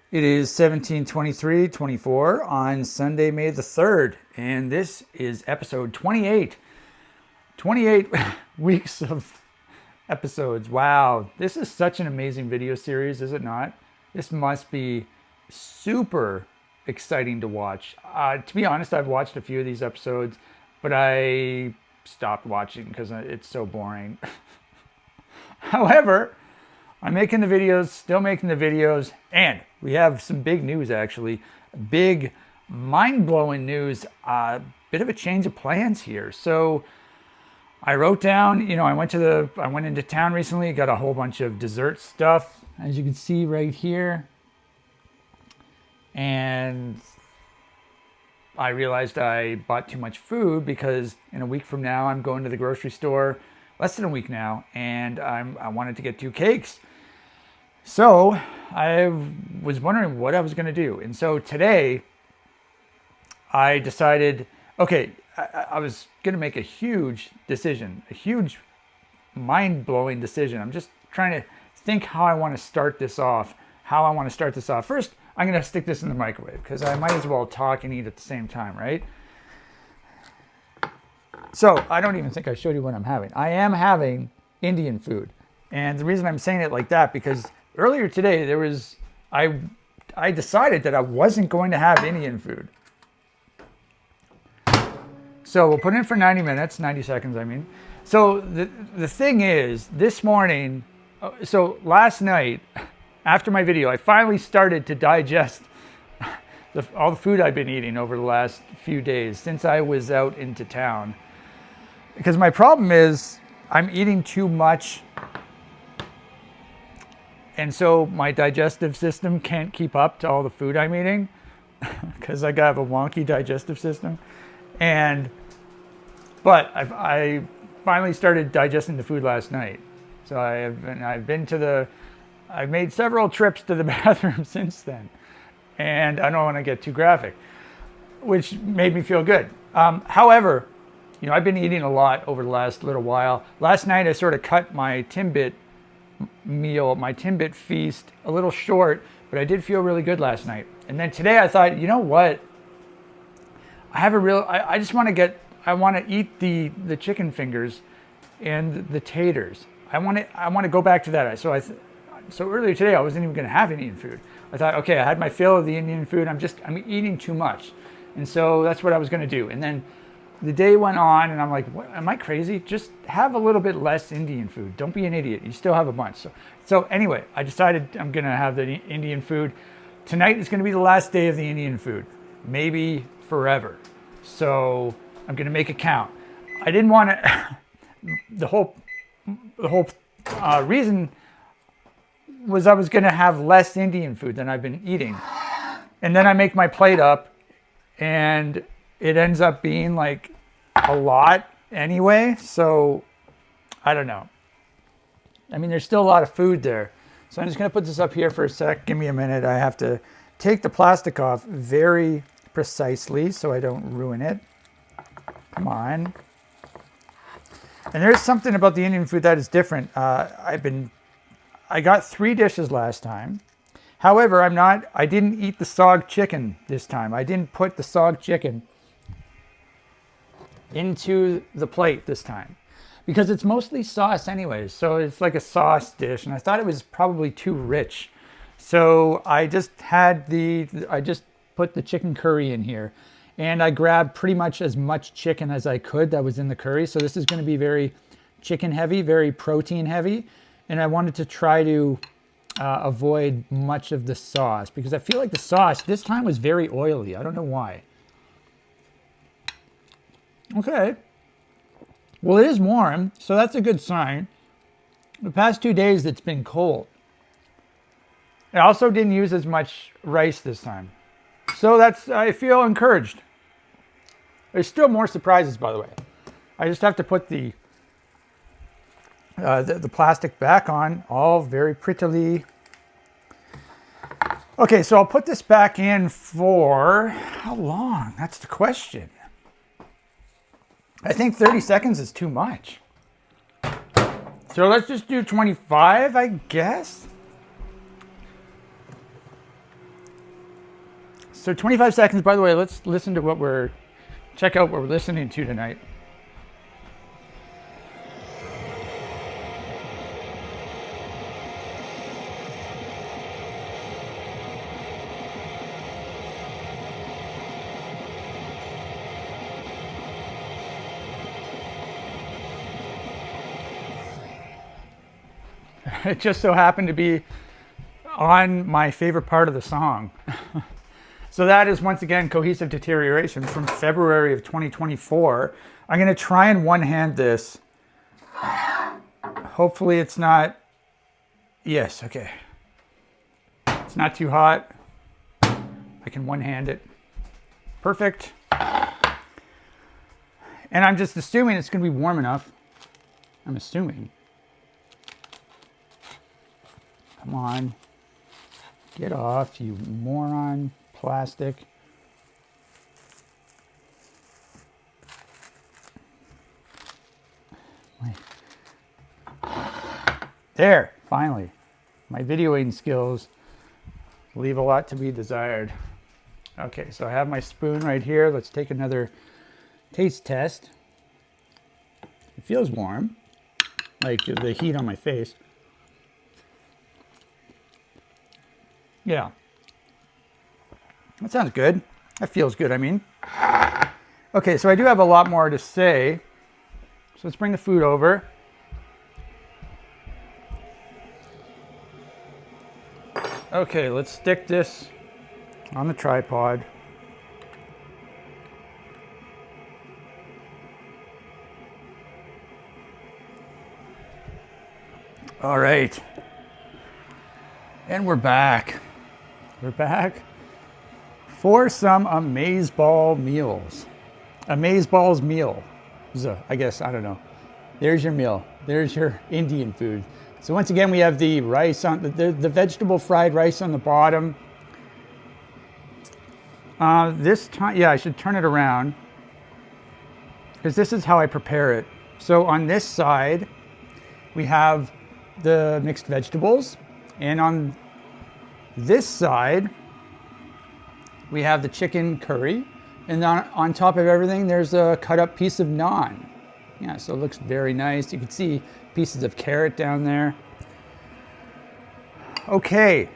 It is 17/23/24 on Sunday, May the 3rd, and this is episode 28. 28 weeks of episodes. Wow, this is such an amazing video series, is it not? This must be super exciting to watch. To be honest, I've watched a few of these episodes, but I stopped watching because it's so boring. However, I'm making the videos, still making the videos, and we have some big news actually. Big, mind-blowing news. Bit of a change of plans here. So I wrote down, I went into town recently, got a whole bunch of dessert stuff, as you can see right here. And I realized I bought too much food because in a week from now, I'm going to the grocery store, less than a week now, and I wanted to get 2 cakes. So I was wondering what I was going to do. And so today I decided, okay, I was going to make a huge decision, a huge mind-blowing decision. I'm just trying to think how I want to start this off, First, I'm going to stick this in the microwave because I might as well talk and eat at the same time, right? So I don't even think I showed you what I'm having. I am having Indian food. And the reason I'm saying it like that, because earlier today, I decided that I wasn't going to have Indian food. So we'll put it in for 90 seconds, I mean. So the thing is, this morning, so last night, after my video, I finally started to digest all the food I've been eating over the last few days since I was out into town. Because my problem is, I'm eating too much. And so my digestive system can't keep up to all the food I'm eating because I have a wonky digestive system. But I finally started digesting the food last night. So I've made several trips to the bathroom since then. And I don't want to get too graphic, which made me feel good. However, I've been eating a lot over the last little while. Last night I sort of cut my Timbit meal, my Timbit feast, a little short, but I did feel really good last night. And then today I thought, you know what? I just want to eat the chicken fingers and the taters. I want to go back to that. So earlier today I wasn't even going to have Indian food. I thought, okay, I had my fill of the Indian food. I'm eating too much. And so that's what I was going to do. And then the day went on and I'm like, what, am I crazy? Just have a little bit less Indian food. Don't be an idiot. You still have a bunch. So anyway, I decided I'm going to have the Indian food. Tonight is going to be the last day of the Indian food, maybe forever. So I'm going to make it count. I didn't want to, the whole reason was I was going to have less Indian food than I've been eating. And then I make my plate up and it ends up being like a lot anyway. So I don't know. I mean, there's still a lot of food there. So I'm just going to put this up here for a sec. Give me a minute. I have to take the plastic off very precisely so I don't ruin it. Come on. And there's something about the Indian food that is different. I got 3 dishes last time. However, I didn't eat the sog chicken this time. I didn't put the sog chicken into the plate this time because it's mostly sauce anyways. So it's like a sauce dish and I thought it was probably too rich. So I just put the chicken curry in here and I grabbed pretty much as much chicken as I could that was in the curry. So this is going to be very chicken heavy, very protein heavy. And I wanted to try to avoid much of the sauce because I feel like the sauce this time was very oily. I don't know why. Okay. Well, it is warm, so that's a good sign. The past 2 days it's been cold. I also didn't use as much rice this time. So I feel encouraged. There's still more surprises, by the way. I just have to put the plastic back on, all very prettily. Okay, so I'll put this back in for how long? That's the question. I think 30 seconds is too much. So let's just do 25, I guess. So 25 seconds, by the way, let's listen to check out what we're listening to tonight. It just so happened to be on my favorite part of the song. So that is, once again, Cohesive Deterioration from February of 2024. I'm going to try and one-hand this. Hopefully it's not... Yes, okay. It's not too hot. I can one-hand it. Perfect. And I'm just assuming it's going to be warm enough. I'm assuming. Come on. Get off, you moron. Plastic. There, finally. My videoing skills leave a lot to be desired. Okay, so I have my spoon right here. Let's take another taste test. It feels warm, like the heat on my face. Yeah. That sounds good. That feels good, I mean. Okay, so I do have a lot more to say. So let's bring the food over. Okay, let's stick this on the tripod. All right. And we're back. We're back for some Amazeball meals. Amazeballs meal. So, I guess, I don't know. There's your meal. There's your Indian food. So once again, we have the rice on the vegetable fried rice on the bottom. This time, yeah, I should turn it around because this is how I prepare it. So on this side, we have the mixed vegetables, and on this side, we have the chicken curry, and on top of everything, there's a cut up piece of naan. Yeah, so it looks very nice. You can see pieces of carrot down there. Okay,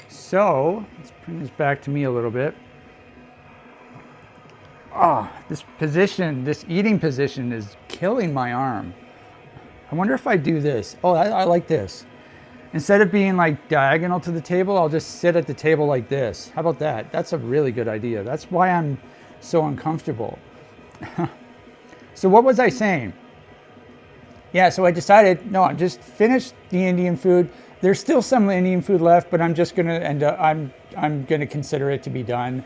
so let's bring this back to me a little bit. Oh, this position, this eating position is killing my arm. I wonder if I do this. Oh, I like this. Instead of being like diagonal to the table, I'll just sit at the table like this. How about that? That's a really good idea. That's why I'm so uncomfortable. So what was I saying? Yeah, so I decided, no, I just finished the Indian food. There's still some Indian food left, but I'm just gonna I'm gonna consider it to be done.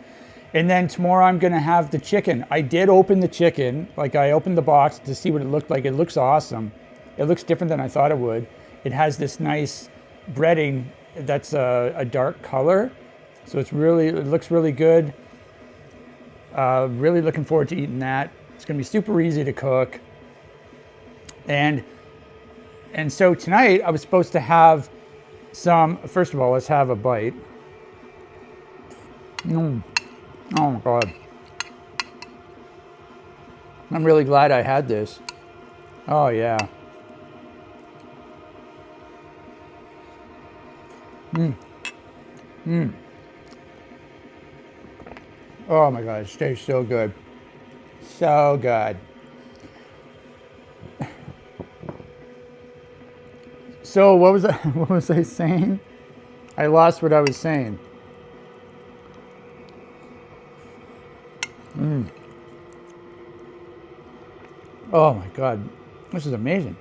And then tomorrow I'm gonna have the chicken. I did open the chicken, like I opened the box to see what it looked like. It looks awesome. It looks different than I thought it would. It has this nice breading that's a dark color, so it looks really good. Really looking forward to eating that. It's gonna be super easy to cook. And so tonight I was supposed to have first of all, let's have a bite. Oh my God. I'm really glad I had this. Oh yeah. Oh my God, it tastes so good. So good. So what was I saying? I lost what I was saying. Oh my God, this is amazing.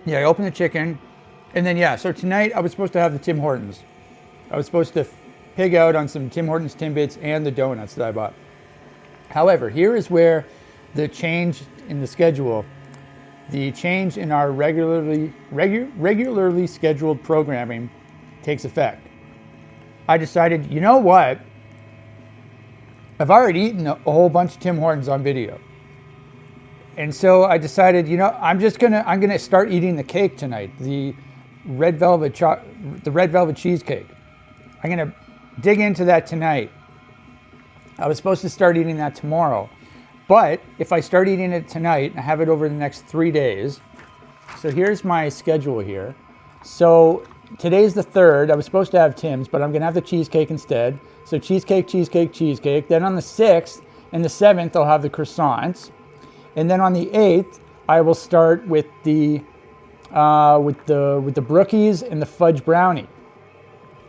Yeah, I opened the chicken, and then so tonight I was supposed to have the Tim Hortons. I was supposed to pig out on some Tim Hortons Timbits and the donuts that I bought. However, here is where the change in the schedule, the change in our regularly scheduled programming takes effect. I decided, you know what? I've already eaten a whole bunch of Tim Hortons on video. And so I decided, you know, I'm gonna start eating the cake tonight, the red velvet cheesecake. I'm gonna dig into that tonight. I was supposed to start eating that tomorrow, but if I start eating it tonight and I have it over the next 3 days, so here's my schedule here. So today's the 3rd. I was supposed to have Tim's, but I'm gonna have the cheesecake instead. So cheesecake, cheesecake, cheesecake. Then on the 6th and the 7th, I'll have the croissants. And then on the 8th, I will start with the brookies and the fudge brownie.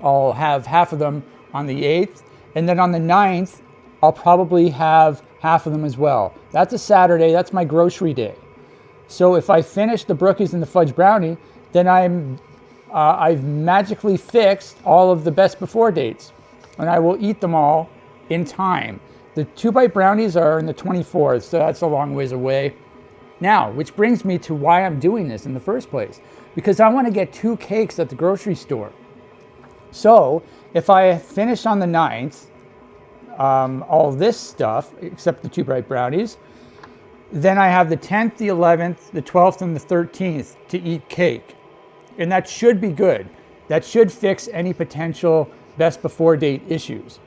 I'll have half of them on the 8th. And then on the 9th, I'll probably have half of them as well. That's a Saturday. That's my grocery day. So if I finish the brookies and the fudge brownie, then I've magically fixed all of the best before dates. And I will eat them all in time. The 2-bite brownies are on the 24th, so that's a long ways away. Now, which brings me to why I'm doing this in the first place. Because I want to get 2 cakes at the grocery store. So, if I finish on the 9th, all this stuff, except the 2-bite brownies, then I have the 10th, the 11th, the 12th, and the 13th to eat cake. And that should be good. That should fix any potential best before date issues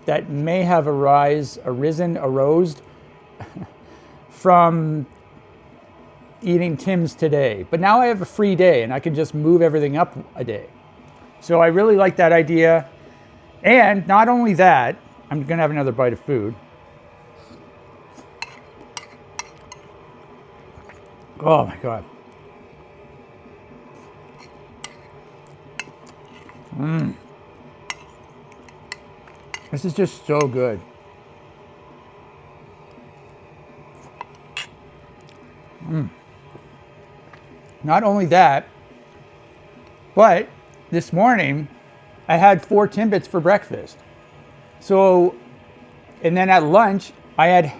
that may have arose from eating Tim's today. But now I have a free day and I can just move everything up a day. So I really like that idea. And not only that, I'm gonna have another bite of food. Oh my God. This is just so good. Not only that, but this morning I had 4 Timbits for breakfast. So, and then at lunch I had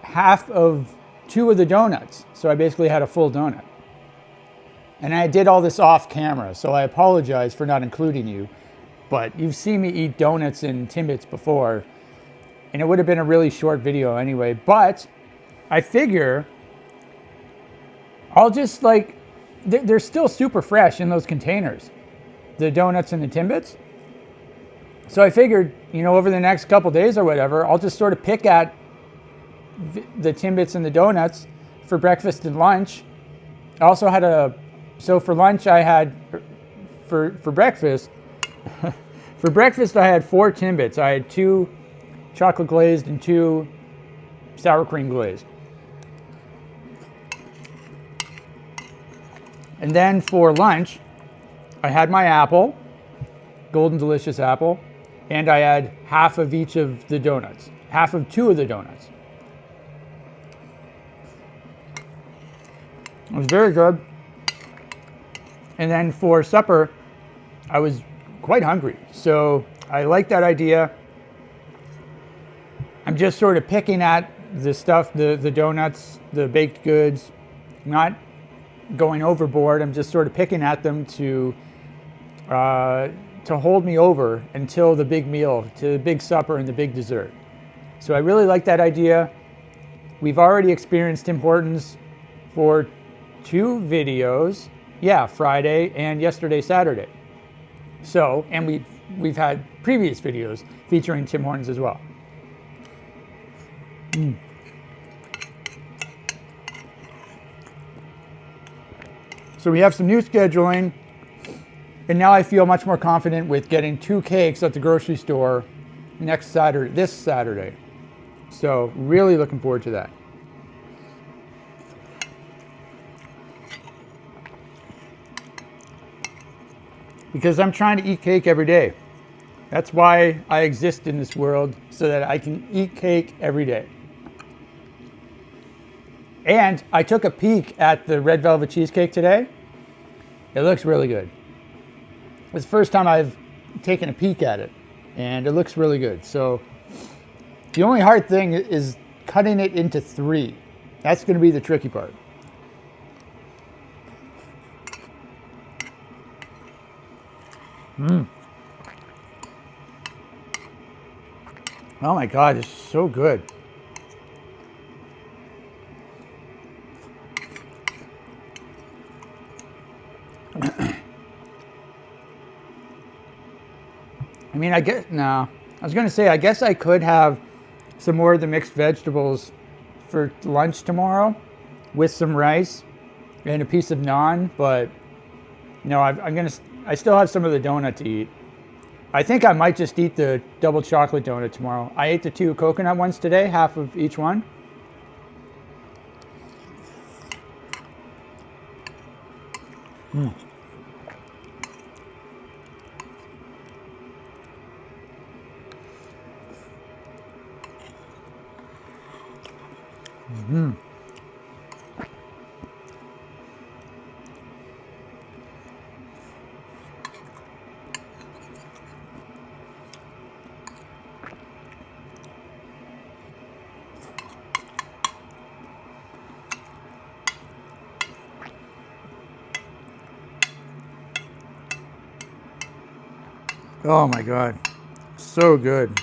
half of 2 of the donuts. So I basically had a full donut. And I did all this off camera, so I apologize for not including you. But you've seen me eat donuts and Timbits before, and it would have been a really short video anyway. But I figure I'll just they're still super fresh in those containers, the donuts and the Timbits. So I figured, you know, over the next couple days or whatever, I'll just sort of pick at the Timbits and the donuts for breakfast and lunch. I also had so for lunch I had, for breakfast, for breakfast I had 4 Timbits. I had 2 chocolate glazed and 2 sour cream glazed. And then for lunch, I had my apple, Golden Delicious apple, and I had half of each of the donuts, half of 2 of the donuts. It was very good. And then for supper, I was quite hungry. So I like that idea. I'm just sort of picking at the stuff, the donuts, the baked goods, not going overboard. I'm just sort of picking at them to hold me over until the big meal, to the big supper and the big dessert. So I really like that idea. We've already experienced Tim Hortons for 2 videos. Yeah, Friday and yesterday, Saturday. So, and we've had previous videos featuring Tim Hortons as well. So we have some new scheduling, and now I feel much more confident with getting 2 cakes at the grocery store this Saturday. So really looking forward to that. Because I'm trying to eat cake every day. That's why I exist in this world, so that I can eat cake every day. And I took a peek at the red velvet cheesecake today. It looks really good. It's the first time I've taken a peek at it, and it looks really good. So the only hard thing is cutting it into 3. That's going to be the tricky part. Oh my God, it's so good. I mean, I guess, no. I was going to say, I guess I could have some more of the mixed vegetables for lunch tomorrow with some rice and a piece of naan, but no, I still have some of the donut to eat. I think I might just eat the double chocolate donut tomorrow. I ate the 2 coconut ones today, half of each one. Mm. Mm-hmm. Oh my God, so good.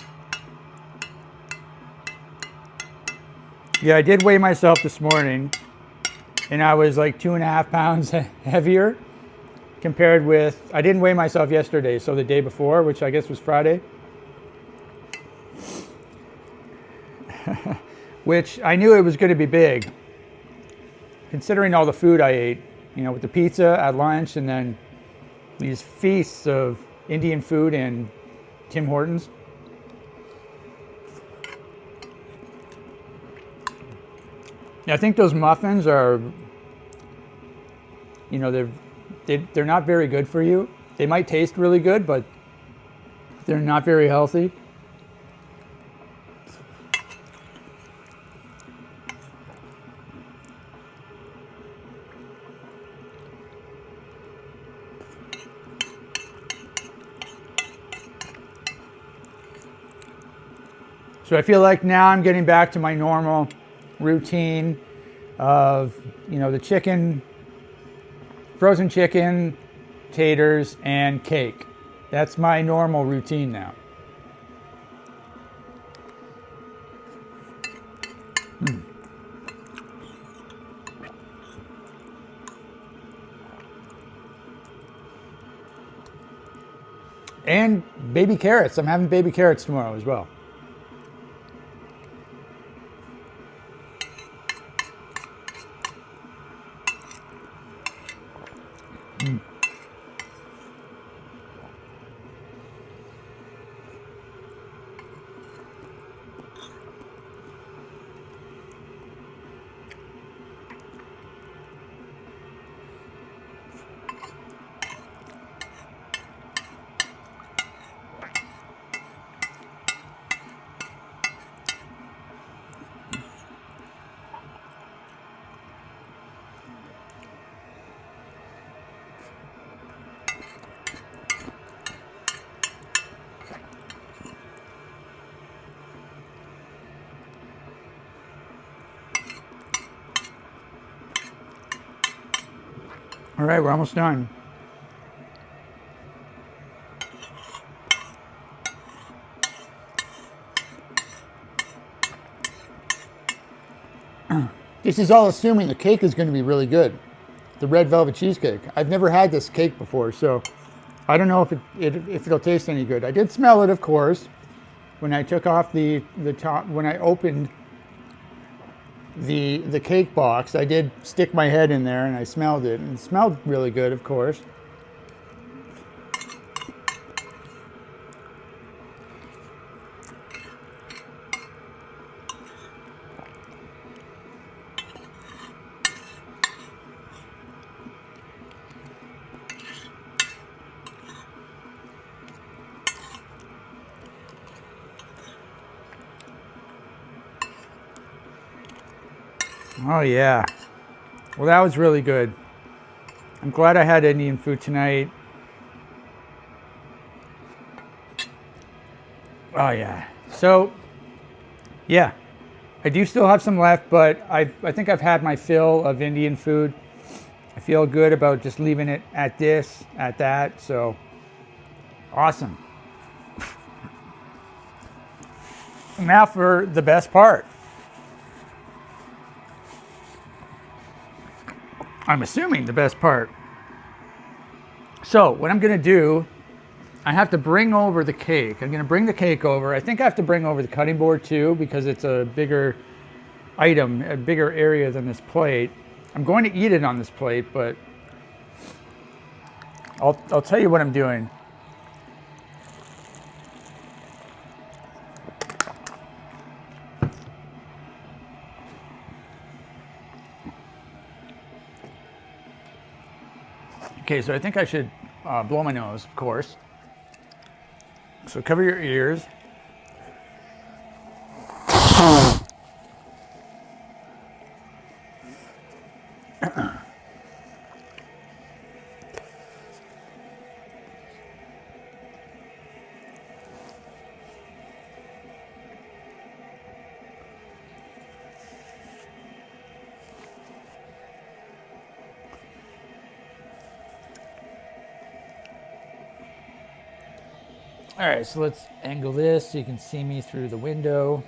Yeah, I did weigh myself this morning, and I was like 2.5 pounds heavier compared with, I didn't weigh myself yesterday, so the day before, which I guess was Friday. Which I knew it was going to be big, considering all the food I ate, with the pizza at lunch and then these feasts of Indian food and Tim Hortons. I think those muffins are, they're not very good for you. They might taste really good, but they're not very healthy. So I feel like now I'm getting back to my normal routine of, the chicken, frozen chicken, taters, and cake. That's my normal routine now. Mm. And baby carrots. I'm having baby carrots tomorrow as well. Mm. All right, we're almost done. This is all assuming the cake is going to be really good. The red velvet cheesecake. I've never had this cake before, so I don't know if it'll taste any good. I did smell it, of course, when I took off the top, when I opened the cake box. I did stick my head in there and I smelled it, and it smelled really good, of course. Oh yeah. Well, that was really good. I'm glad I had Indian food tonight. Oh yeah. So, yeah. I do still have some left, but I think I've had my fill of Indian food. I feel good about just leaving it at this, at that. So, awesome. Now for the best part. I'm assuming the best part. So what I'm going to do I have to bring over the cake. I'm going to bring the cake over. I think I have to bring over the cutting board too because it's a bigger item, a bigger area than this plate. I'm going to eat it on this plate, but I'll tell you what I'm doing. Okay, so I think I should blow my nose, of course. So cover your ears. All right, so let's angle this so you can see me through the window.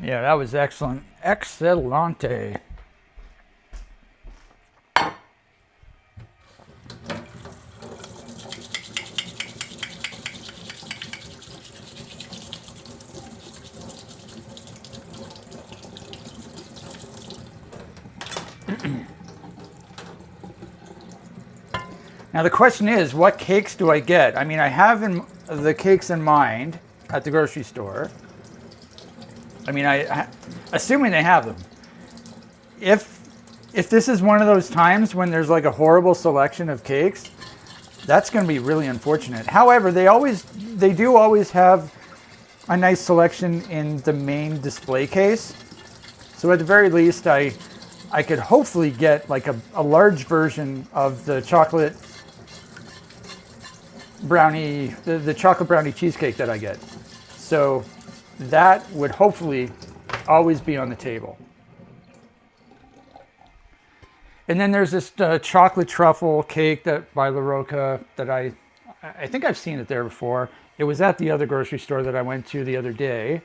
Yeah, that was excellent. Excelente. Now the question is, what cakes do I get? I mean, I have the cakes in mind at the grocery store. I mean, assuming they have them. If this is one of those times when there's like a horrible selection of cakes, that's going to be really unfortunate. However, they do always have a nice selection in the main display case. So at the very least, I could hopefully get like a large version of the chocolate brownie, the chocolate brownie cheesecake that I get. So that would hopefully always be on the table. And then there's this chocolate truffle cake by La Rocca that I think I've seen it there before. It was at the other grocery store that I went to the other day.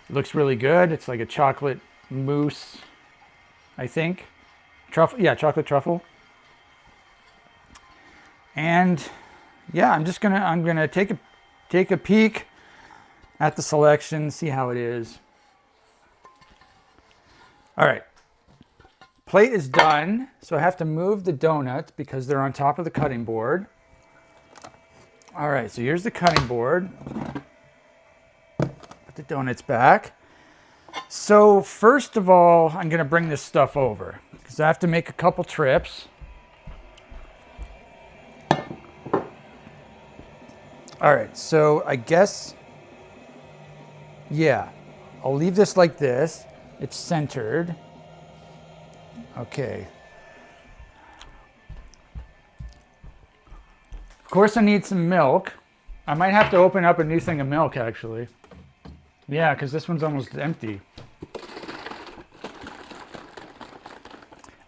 It looks really good. It's like a chocolate mousse, I think. Truffle, yeah, chocolate truffle. And yeah, I'm gonna take a peek at the selection, see how it is. All right, plate is done, so I have to move the donuts because they're on top of the cutting board. All right, so here's the cutting board. Put the donuts back. So first of all, I'm gonna bring this stuff over because I have to make a couple trips. All right, so I guess, yeah, I'll leave this like this. It's centered. Okay. Of course I need some milk. I might have to open up a new thing of milk actually. Yeah, because this one's almost empty.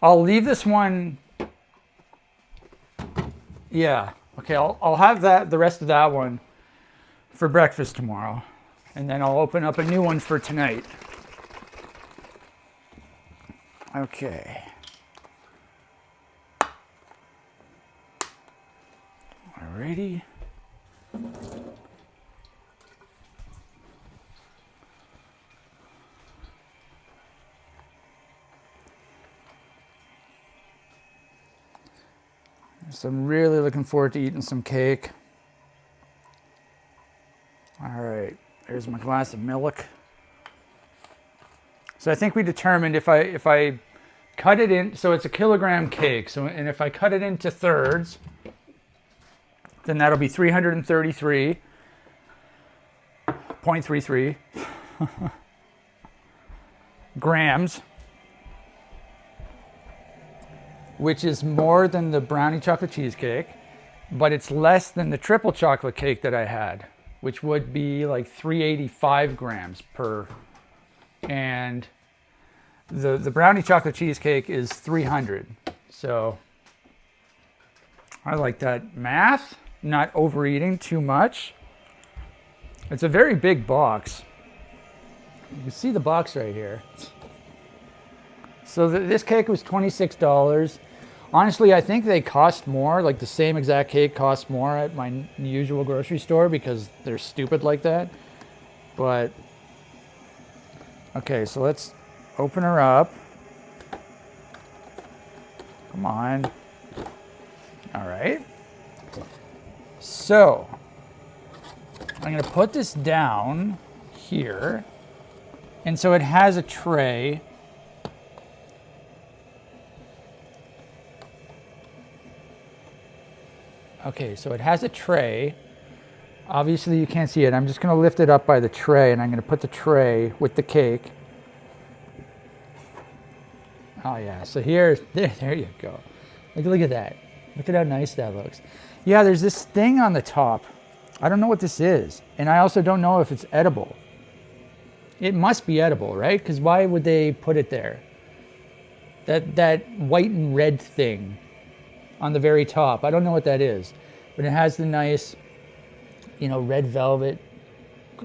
I'll leave this one. Yeah. Okay, I'll have the rest of that one for breakfast tomorrow. And then I'll open up a new one for tonight. Okay. Alrighty. So I'm really looking forward to eating some cake. All right, there's my glass of milk. So I think we determined if I cut it in, so it's a kilogram cake. So, and if I cut it into thirds, then that'll be 333.33 grams, which is more than the brownie chocolate cheesecake, but it's less than the triple chocolate cake that I had, which would be like 385 grams per, and the brownie chocolate cheesecake is 300. So I like that math, not overeating too much. It's a very big box. You can see the box right here. So this cake was $26. Honestly, I think they cost more, like the same exact cake costs more at my usual grocery store because they're stupid like that. But, okay, so let's open her up. Come on. All right. So, I'm going to put this down here. And so it has a tray. Okay, so it has a tray. Obviously you can't see it. I'm just going to lift it up by the tray, and I'm going to put the tray with the cake. Oh yeah, so there you go. Look at that. Look at how nice that looks. Yeah, there's this thing on the top. I don't know what this is. And I also don't know if it's edible. It must be edible, right? Because why would they put it there? That white and red thing on the very top. I don't know what that is. But it has the nice, red velvet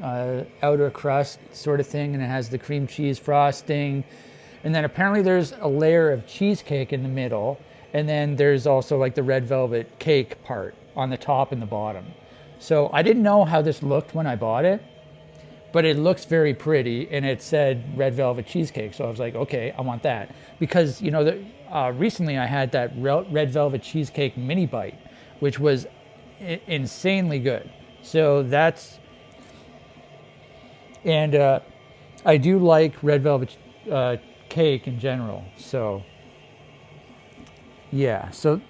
outer crust sort of thing. And it has the cream cheese frosting. And then apparently there's a layer of cheesecake in the middle. And then there's also like the red velvet cake part on the top and the bottom. So I didn't know how this looked when I bought it, but it looks very pretty, and it said red velvet cheesecake. So I was like, okay, I want that. Because, recently I had that red velvet cheesecake mini bite, which was insanely good. So that's, and I do like red velvet cake in general. So yeah, so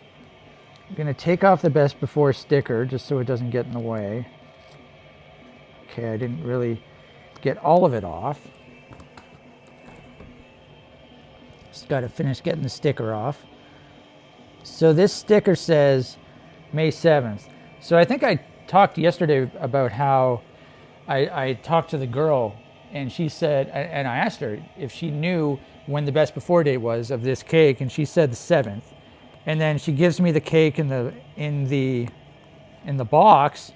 I'm gonna take off the best before sticker just so it doesn't get in the way. Okay, I didn't really get all of it off. Just gotta finish getting the sticker off. So this sticker says May 7th. So I think I talked yesterday about how I talked to the girl, and she said, and I asked her if she knew when the best before date was of this cake, and she said the 7th. And then she gives me the cake in the box,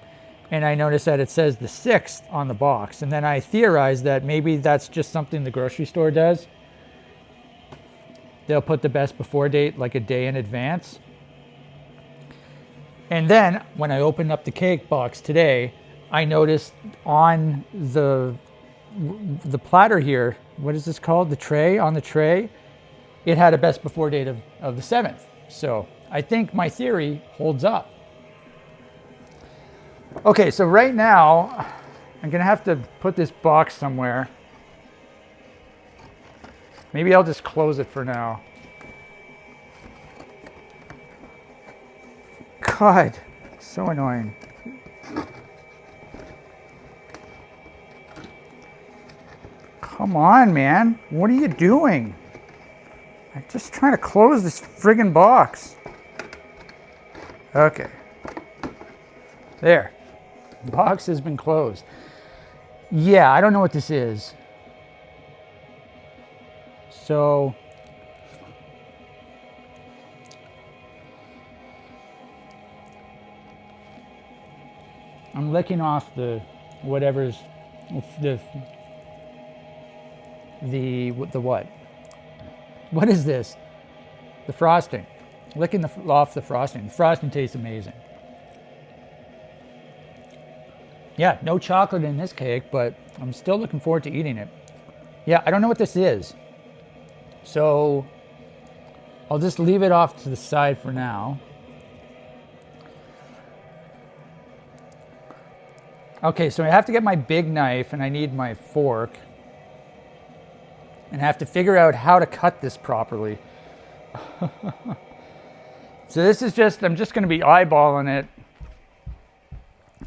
and I notice that it says the 6th on the box. And then I theorized that maybe that's just something the grocery store does. They'll put the best before date like a day in advance. And then when I opened up the cake box today, I noticed on the platter here, what is this called? The tray, on the tray, it had a best before date of the 7th. So I think my theory holds up. Okay, so right now, I'm gonna have to put this box somewhere. Maybe I'll just close it for now. God, so annoying. Come on, man. What are you doing? I'm just trying to close this friggin' box. Okay. There. The box has been closed. Yeah, I don't know what this is. So I'm licking off the whatever's the what? What is this? The frosting. Licking off the frosting. The frosting tastes amazing. Yeah, no chocolate in this cake, but I'm still looking forward to eating it. Yeah, I don't know what this is. So I'll just leave it off to the side for now. Okay, so I have to get my big knife and I need my fork. And I have to figure out how to cut this properly. So this is I'm just going to be eyeballing it.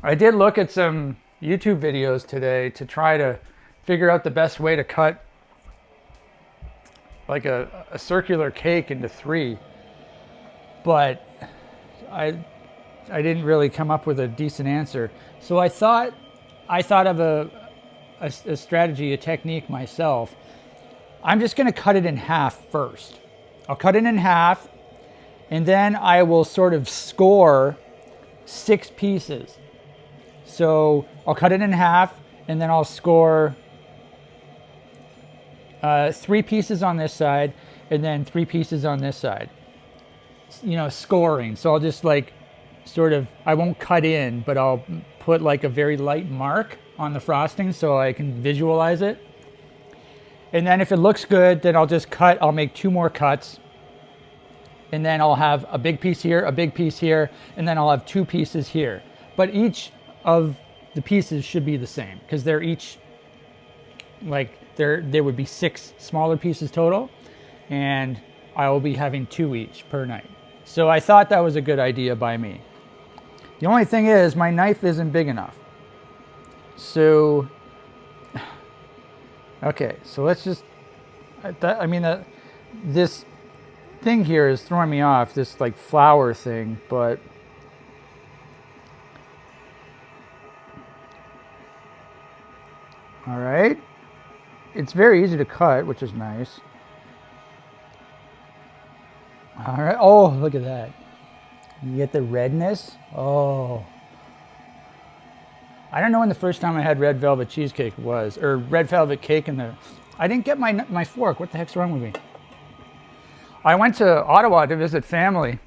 I did look at some YouTube videos today to try to figure out the best way to cut like a circular cake into 3. But I didn't really come up with a decent answer. So I thought of a strategy, a technique myself. I'm just going to cut it in half first. I'll cut it in half, and then I will sort of score 6 pieces. So I'll cut it in half, and then I'll score 3 pieces on this side, and then 3 pieces on this side. you know, scoring. So I'll just like sort of, I won't cut in, but I'll put like a very light mark on the frosting so I can visualize it. And then if it looks good, then I'll just cut, I'll make 2 more cuts. And then I'll have a big piece here, a big piece here, and then I'll have 2 pieces here. But each of the pieces should be the same because they're each, like there would be 6 smaller pieces total, and I will be having 2 each per night. So I thought that was a good idea by me. The only thing is my knife isn't big enough. So, okay, so let's just, this thing here is throwing me off, this like flower thing, but all right. It's very easy to cut, which is nice. All right. Oh, look at that. You get the redness. Oh. I don't know when the first time I had red velvet cheesecake was, or red velvet cake in the, I didn't get my fork. What the heck's wrong with me? I went to Ottawa to visit family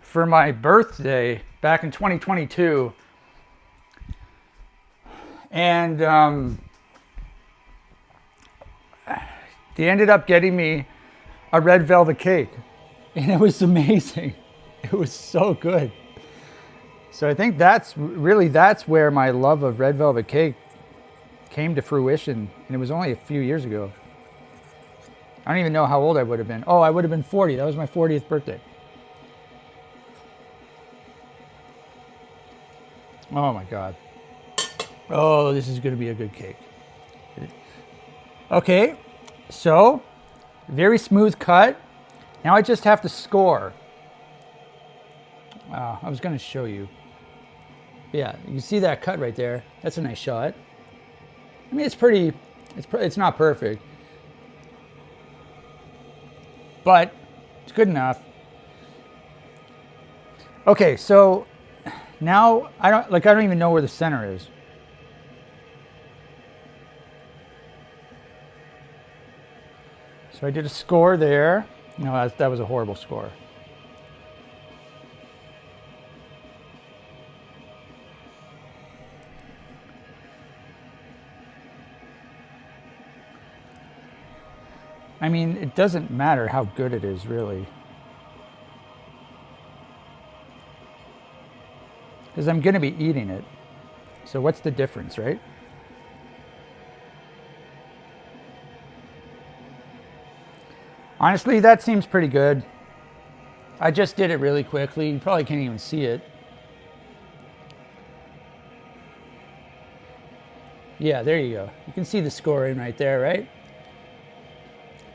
for my birthday back in 2022. And they ended up getting me a red velvet cake. And it was amazing. It was so good. So I think that's where my love of red velvet cake came to fruition. And it was only a few years ago. I don't even know how old I would have been. Oh, I would have been 40. That was my 40th birthday. Oh my God. Oh, this is going to be a good cake. Okay, so very smooth cut. Now I just have to score. I was going to show you. Yeah, you see that cut right there. That's a nice shot. I mean, it's not perfect, but it's good enough. Okay, so now I don't even know where the center is. So I did a score there. No, that was a horrible score. I mean, it doesn't matter how good it is, really. Because I'm going to be eating it. So what's the difference, right? Honestly, that seems pretty good. I just did it really quickly. You probably can't even see it. Yeah, there you go. You can see the scoring right there, right?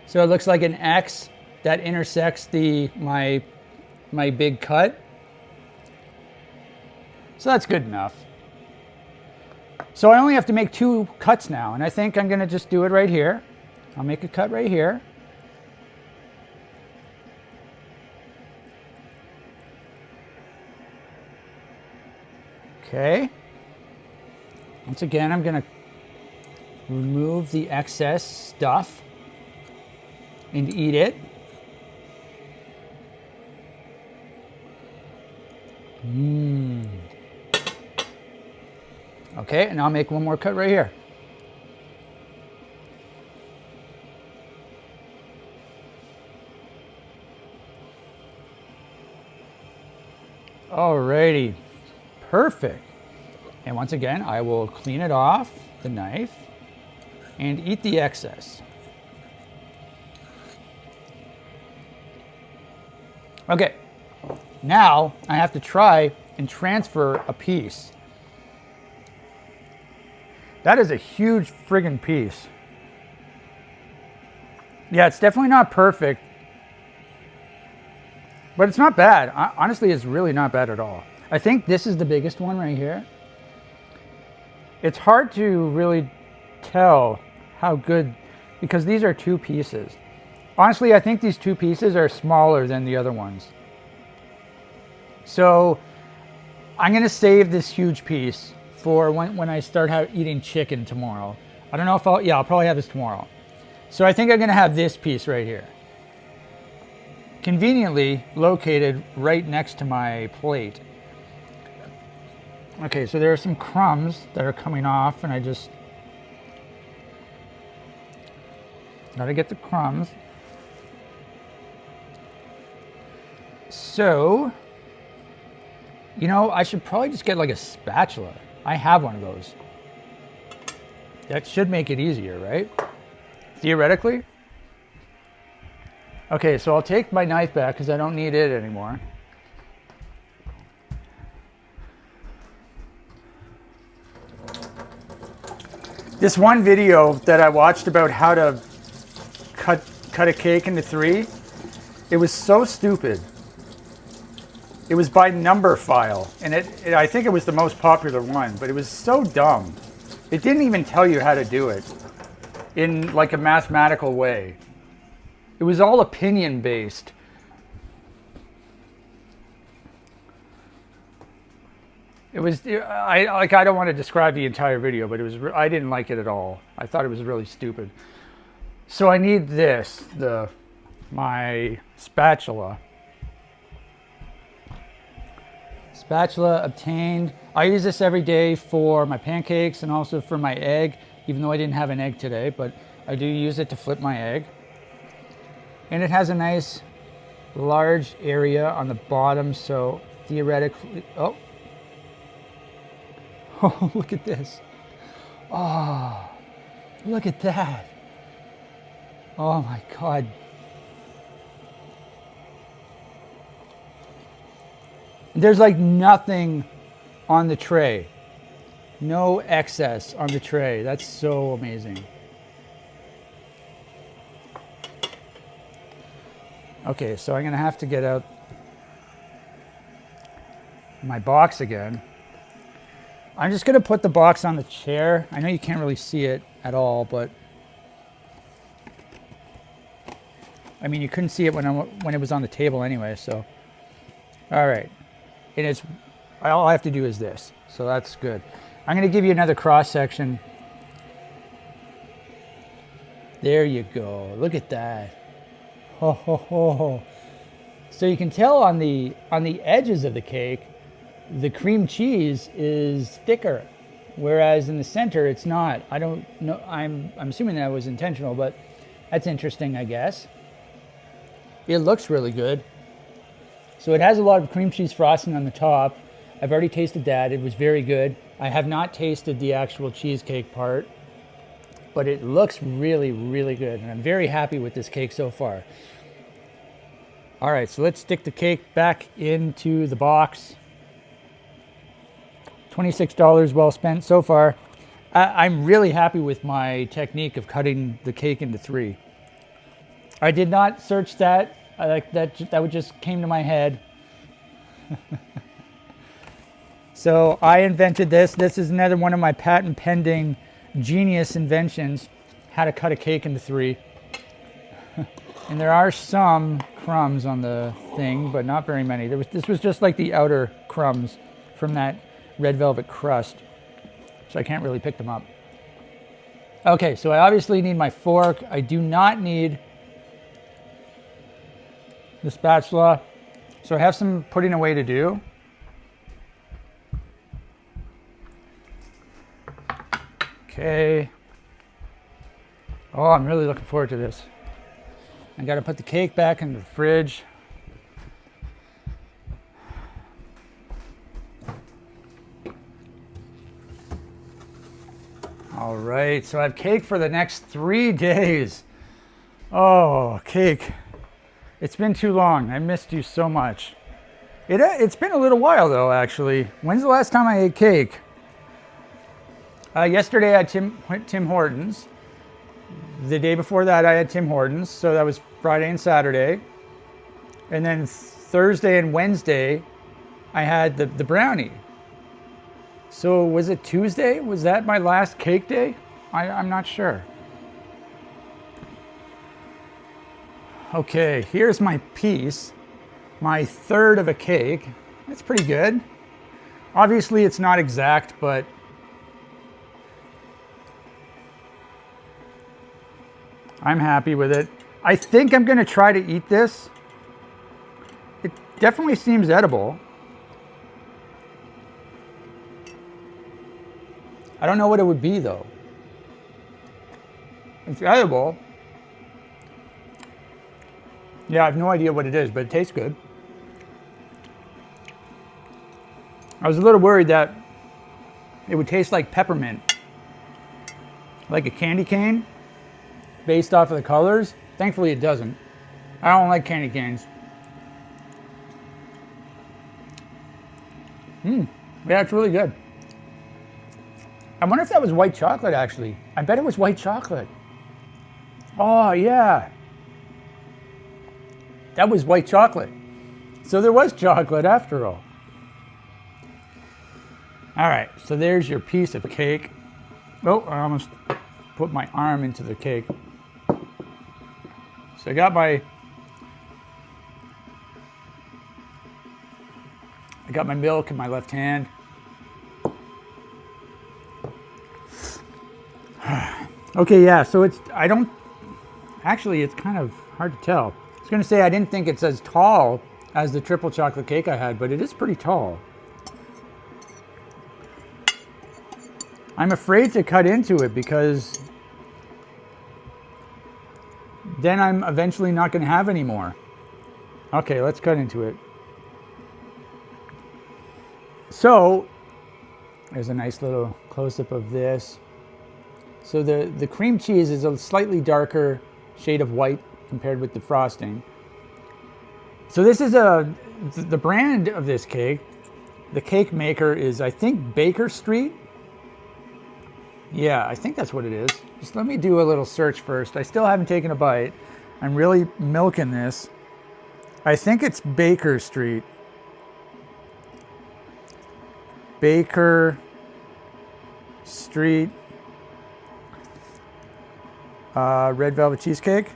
So it looks like an X that intersects my big cut. So that's good enough. So I only have to make 2 cuts now, and I think I'm going to just do it right here. I'll make a cut right here. Okay. Once again, I'm going to remove the excess stuff and eat it. Okay, and I'll make 1 more cut right here. Alrighty, perfect. And once again, I will clean it off the knife and eat the excess. Okay, now I have to try and transfer a piece. That is a huge friggin' piece. Yeah, it's definitely not perfect, but it's not bad. Honestly, it's really not bad at all. I think this is the biggest one right here. It's hard to really tell how good, because these are 2 pieces. Honestly, I think these 2 pieces are smaller than the other ones. So I'm going to save this huge piece for when I start eating chicken tomorrow. I don't know if I'll probably have this tomorrow. So I think I'm going to have this piece right here. conveniently located right next to my plate. Okay, so there are some crumbs that are coming off, and I just gotta get the crumbs. So, you know, I should probably just get like a spatula. I have one of those. That should make it easier, right? Theoretically. Okay, so I'll take my knife back because I don't need it anymore. This one video that I watched about how to cut a cake into 3, it was so stupid. It was by number file, and I think it was the most popular one, but it was so dumb. It didn't even tell you how to do it in like a mathematical way. It was all opinion based. It was, I don't want to describe the entire video, but I didn't like it at all. I thought it was really stupid. So I need this, my spatula. Spatula obtained. I use this every day for my pancakes and also for my egg, even though I didn't have an egg today, but I do use it to flip my egg. And it has a nice large area on the bottom, so theoretically, oh, look at this. Oh, look at that. Oh my God. There's like nothing on the tray. No excess on the tray. That's so amazing. Okay, so I'm gonna have to get out my box again. I'm just gonna put the box on the chair. I know you can't really see it at all, but I mean, you couldn't see it when it was on the table anyway, so. All right, and all I have to do is this, so that's good. I'm gonna give you another cross section. There you go, look at that. Ho, ho, ho. So you can tell on the edges of the cake, the cream cheese is thicker, whereas in the center it's not. I don't know. I'm assuming that was intentional, but that's interesting, I guess. It looks really good. So it has a lot of cream cheese frosting on the top. I've already tasted that. It was very good. I have not tasted the actual cheesecake part, but it looks really, really good, and I'm very happy with this cake so far. All right, so let's stick the cake back into the box. $26 well spent so far. I'm really happy with my technique of cutting the cake into 3. I did not search that. I like that just came to my head. So I invented this. This is another one of my patent pending genius inventions, how to cut a cake into 3. And there are some crumbs on the thing, but not very many. This was just like the outer crumbs from that red velvet crust, so I can't really pick them up. Okay, so I obviously need my fork. I do not need the spatula, so I have some putting away to do. Okay. Oh, I'm really looking forward to this. I got to put the cake back in the fridge. All right, so I have cake for the next 3 days. Oh, cake. It's been too long. I missed you so much. It's been a little while though, actually. When's the last time I ate cake? Yesterday I had Tim Hortons. The day before that I had Tim Hortons, so that was Friday and Saturday. And then Thursday and Wednesday I had the brownie. So was it Tuesday? Was that my last cake day? I'm not sure. Okay, here's my piece, my third of a cake. That's pretty good. Obviously it's not exact, but I'm happy with it. I think I'm gonna try to eat this definitely seems edible. I don't know what it would be though. It's edible. Yeah, I have no idea what it is, but it tastes good. I was a little worried that it would taste like peppermint, like a candy cane, based off of the colors. Thankfully it doesn't. I don't like candy canes. Yeah, it's really good. I wonder if that was white chocolate, actually. I bet it was white chocolate. Oh, yeah. That was white chocolate. So there was chocolate after all. All right, so there's your piece of cake. Oh, I almost put my arm into the cake. So I got my milk in my left hand. Okay, yeah, so it's kind of hard to tell. I was gonna say I didn't think it's as tall as the triple chocolate cake I had, but it is pretty tall. I'm afraid to cut into it because then I'm eventually not gonna have any more. Okay, let's cut into it. So, there's a nice little close-up of this. So the cream cheese is a slightly darker shade of white compared with the frosting. So this is the brand of this cake. The cake maker is, I think, Baker Street. Yeah, I think that's what it is. Just let me do a little search first. I still haven't taken a bite. I'm really milking this. I think it's Baker Street. Baker Street red velvet cheesecake.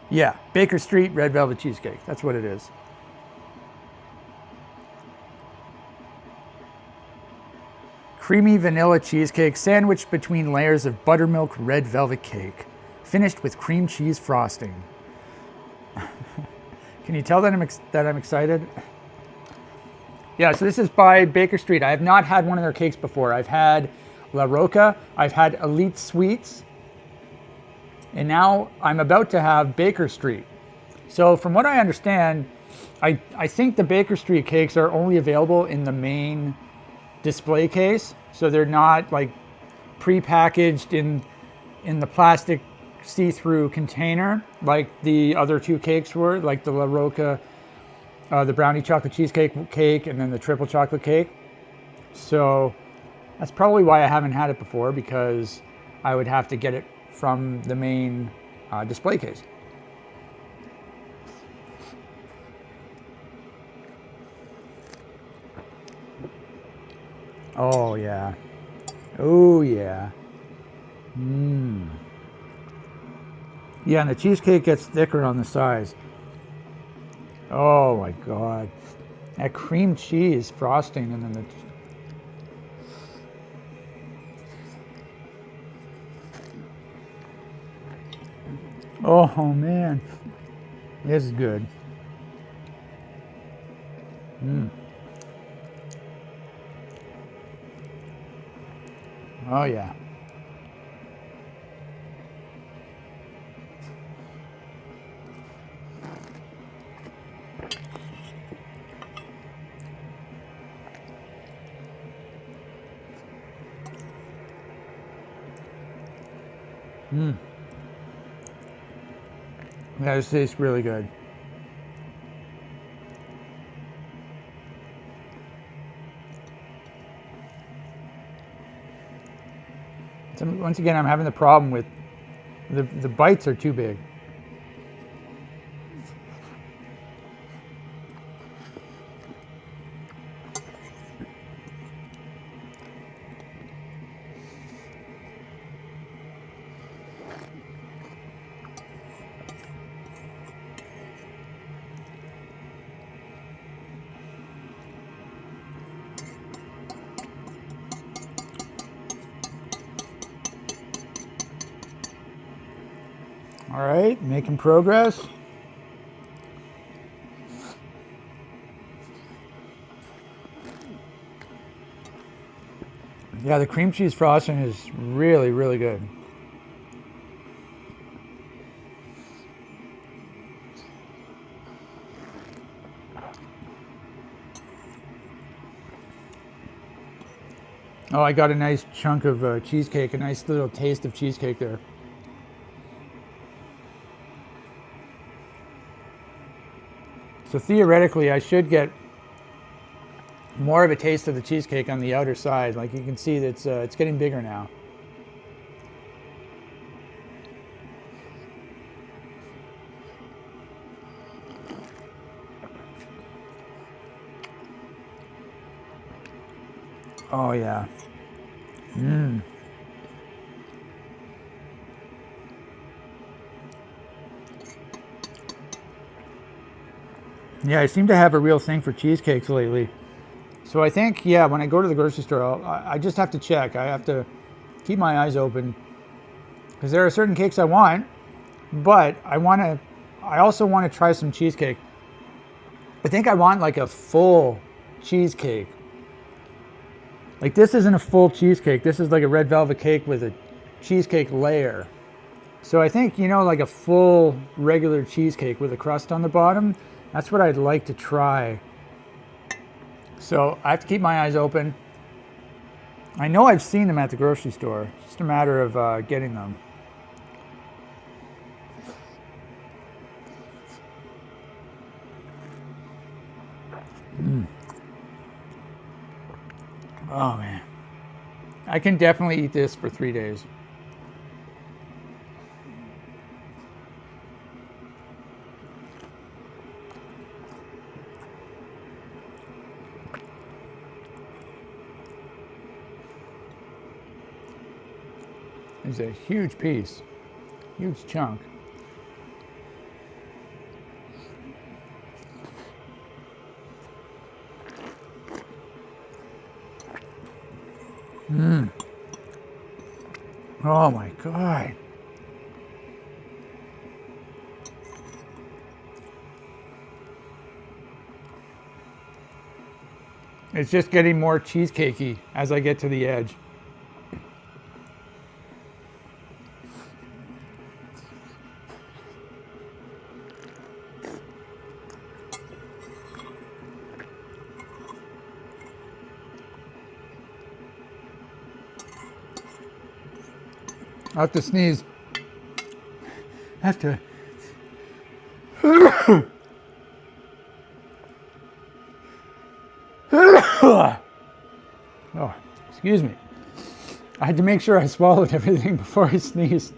Yeah, Baker Street red velvet cheesecake. That's what it is. Creamy vanilla cheesecake sandwiched between layers of buttermilk red velvet cake, finished with cream cheese frosting. Can you tell that I'm excited? Yeah, so this is by Baker Street. I have not had one of their cakes before. I've had La Roca, I've had Elite Sweets, and now I'm about to have Baker Street. So from what I understand, I think the Baker Street cakes are only available in the main display case. So they're not like pre-packaged in the plastic see-through container like the other two cakes were, like the La Roca, the brownie chocolate cheesecake cake, and then the triple chocolate cake. So that's probably why I haven't had it before, because I would have to get it from the main display case. Oh yeah. Oh yeah. Yeah, and the cheesecake gets thicker on the sides. Oh my God. That cream cheese frosting and then the... Oh man. This is good. Oh yeah. Yeah, this tastes really good. So once again, I'm having the problem with the bites are too big. All right, making progress. Yeah, the cream cheese frosting is really, really good. Oh, I got a nice chunk of cheesecake, a nice little taste of cheesecake there. So theoretically, I should get more of a taste of the cheesecake on the outer side. Like you can see that it's getting bigger now. Oh yeah. Yeah, I seem to have a real thing for cheesecakes lately. So I think, yeah, when I go to the grocery store, I just have to check. I have to keep my eyes open because there are certain cakes I want, but I also want to try some cheesecake. I think I want like a full cheesecake. Like this isn't a full cheesecake. This is like a red velvet cake with a cheesecake layer. So I think, like a full regular cheesecake with a crust on the bottom, that's what I'd like to try. So I have to keep my eyes open. I know I've seen them at the grocery store. It's just a matter of getting them. Oh man. I can definitely eat this for 3 days. It's a huge piece, huge chunk. Oh my God. It's just getting more cheesecakey as I get to the edge. I have to sneeze. I have to. Oh, excuse me. I had to make sure I swallowed everything before I sneezed.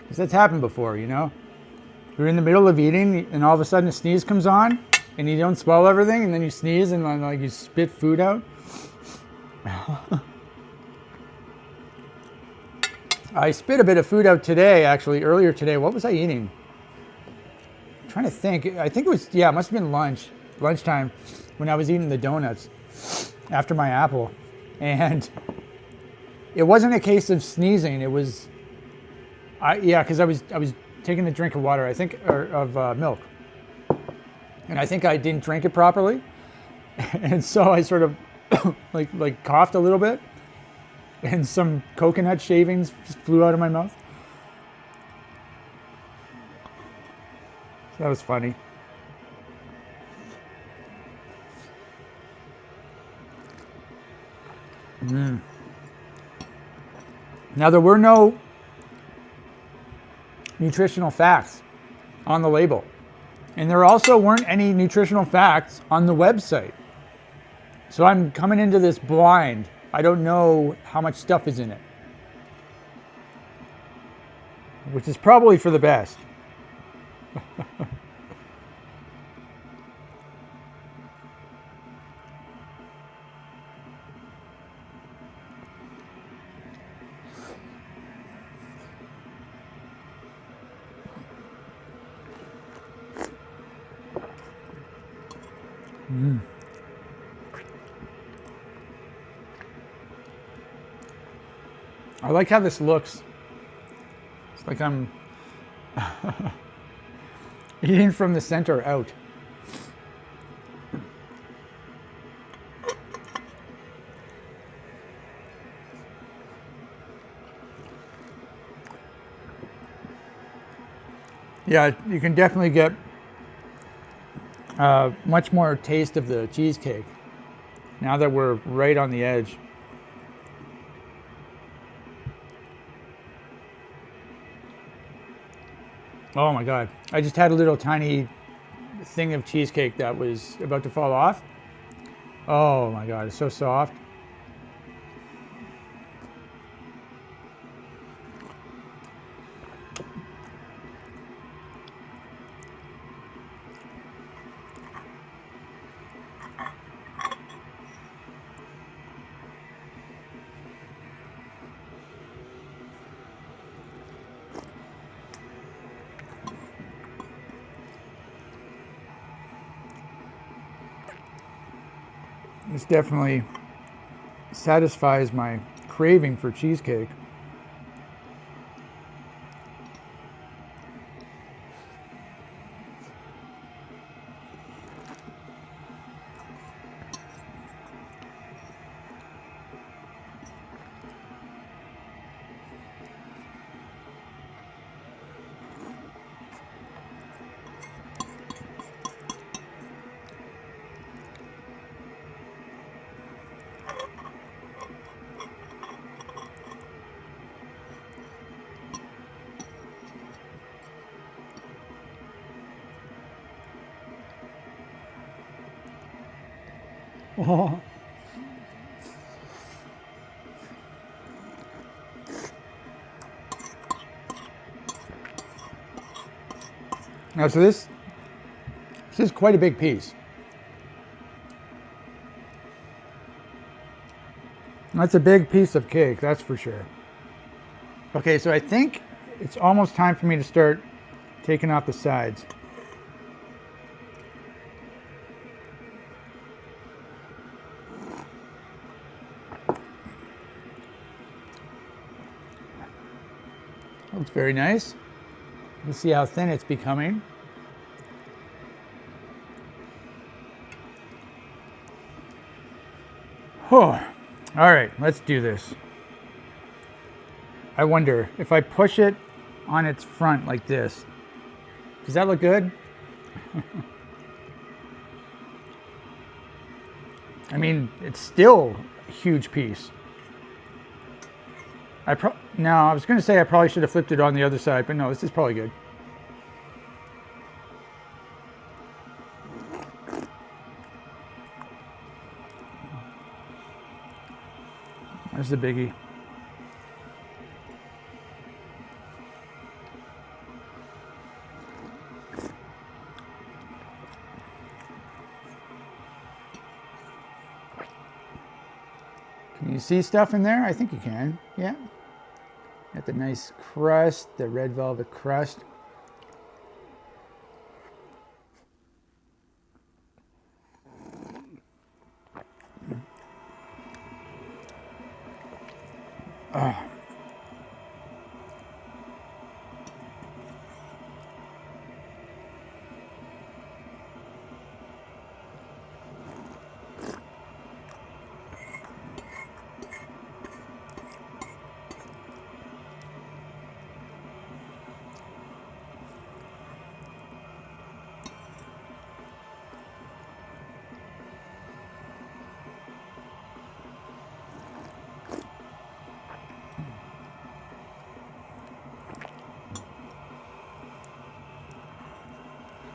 Because that's happened before, You're in the middle of eating and all of a sudden a sneeze comes on and you don't swallow everything and then you sneeze and then you spit food out. I spit a bit of food out today, actually, earlier today. What was I eating? I'm trying to think. I think it must have been lunchtime when I was eating the donuts after my apple. And it wasn't a case of sneezing. It was, because I was taking a drink of water, I think, or of milk. And I think I didn't drink it properly. And so I sort of like coughed a little bit. And some coconut shavings just flew out of my mouth. So that was funny. Now, there were no nutritional facts on the label. And there also weren't any nutritional facts on the website. So I'm coming into this blind. I don't know how much stuff is in it, which is probably for the best. I like how this looks. It's like I'm eating from the center out. Yeah, you can definitely get much more taste of the cheesecake now that we're right on the edge. Oh my God. I just had a little tiny thing of cheesecake that was about to fall off. Oh my God, it's so soft. This definitely satisfies my craving for cheesecake. Oh. Now, so this is quite a big piece. That's a big piece of cake, that's for sure. Okay, so I think it's almost time for me to start taking off the sides. Looks very nice. You see how thin it's becoming. Oh, all right, let's do this. I wonder if I push it on its front like this, does that look good? I mean, it's still a huge piece. No, I was going to say I probably should have flipped it on the other side, but no, this is probably good. There's the biggie. Can you see stuff in there? I think you can. Yeah. Got the nice crust, the red velvet crust. Oh.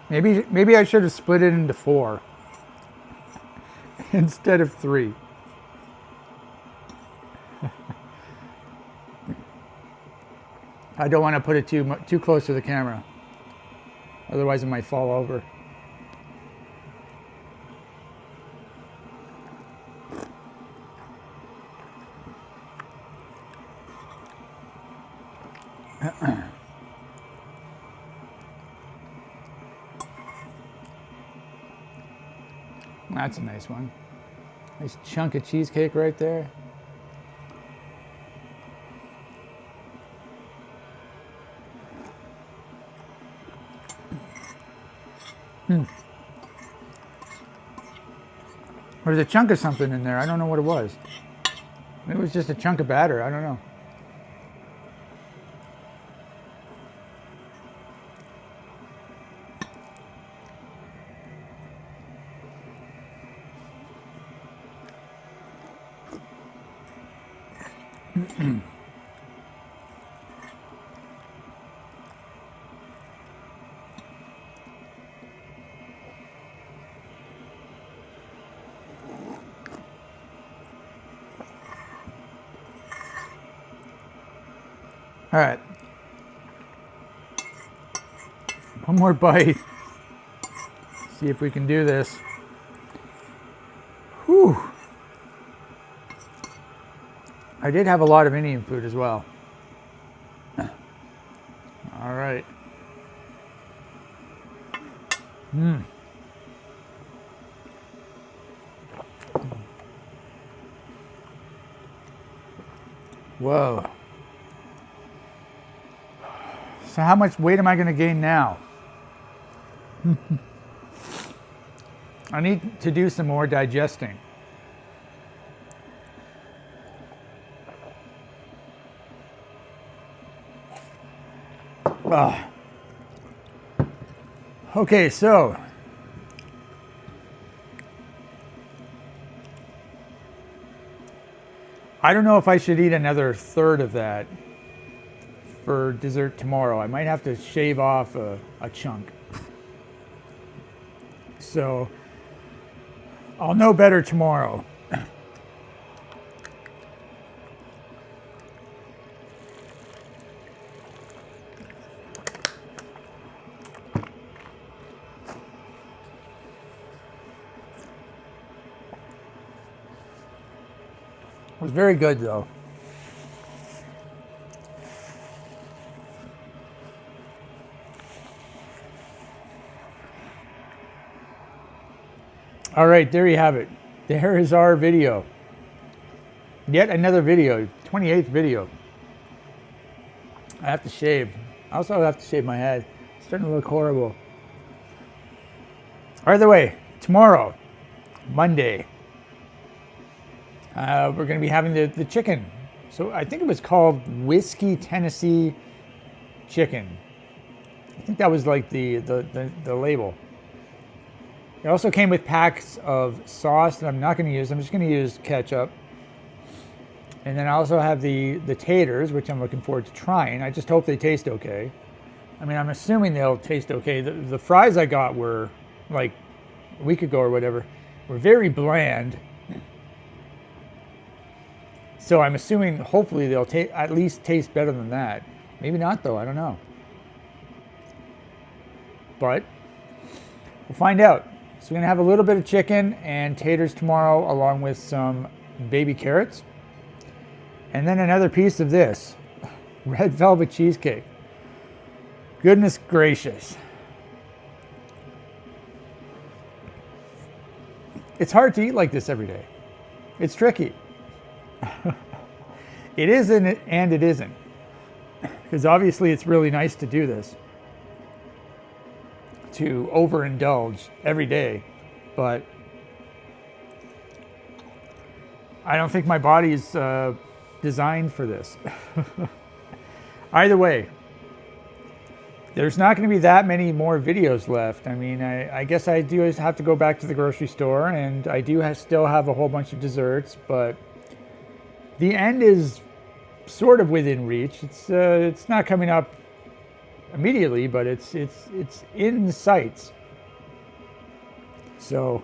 Maybe I should have split it into 4 instead of 3. I don't want to put it too close to the camera. Otherwise it might fall over. That's a nice one. Nice chunk of cheesecake right there. There's a chunk of something in there. I don't know what it was. It was just a chunk of batter. I don't know. All right. One more bite. See if we can do this. Whew. I did have a lot of Indian food as well. All right. Whoa. So how much weight am I going to gain now? I need to do some more digesting. Okay, so I don't know if I should eat another third of that for dessert tomorrow. I might have to shave off a chunk. So I'll know better tomorrow. It was very good though. All right, there you have it. There is our video. Yet another video, 28th video. I have to shave. I also have to shave my head. It's starting to look horrible. Either way, tomorrow, Monday, we're going to be having the chicken. So I think it was called Whiskey Tennessee Chicken. I think that was like the label. It also came with packs of sauce that I'm not going to use. I'm just going to use ketchup. And then I also have the taters, which I'm looking forward to trying. I just hope they taste okay. I mean, I'm assuming they'll taste okay. The fries I got were like a week ago or whatever, were very bland. So I'm assuming hopefully they'll at least taste better than that. Maybe not though, I don't know. But we'll find out. So we're gonna have a little bit of chicken and taters tomorrow along with some baby carrots. And then another piece of this, red velvet cheesecake. Goodness gracious. It's hard to eat like this every day. It's tricky. It isn't and it isn't. Because obviously it's really nice to do this. To overindulge every day, but I don't think my body is designed for this. Either way, there's not going to be that many more videos left. I mean, I guess I do have to go back to the grocery store, and I do still have a whole bunch of desserts, but the end is sort of within reach. It's not coming up immediately, but it's in sights. So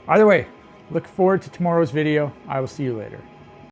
either way, look forward to tomorrow's video. I will see you later.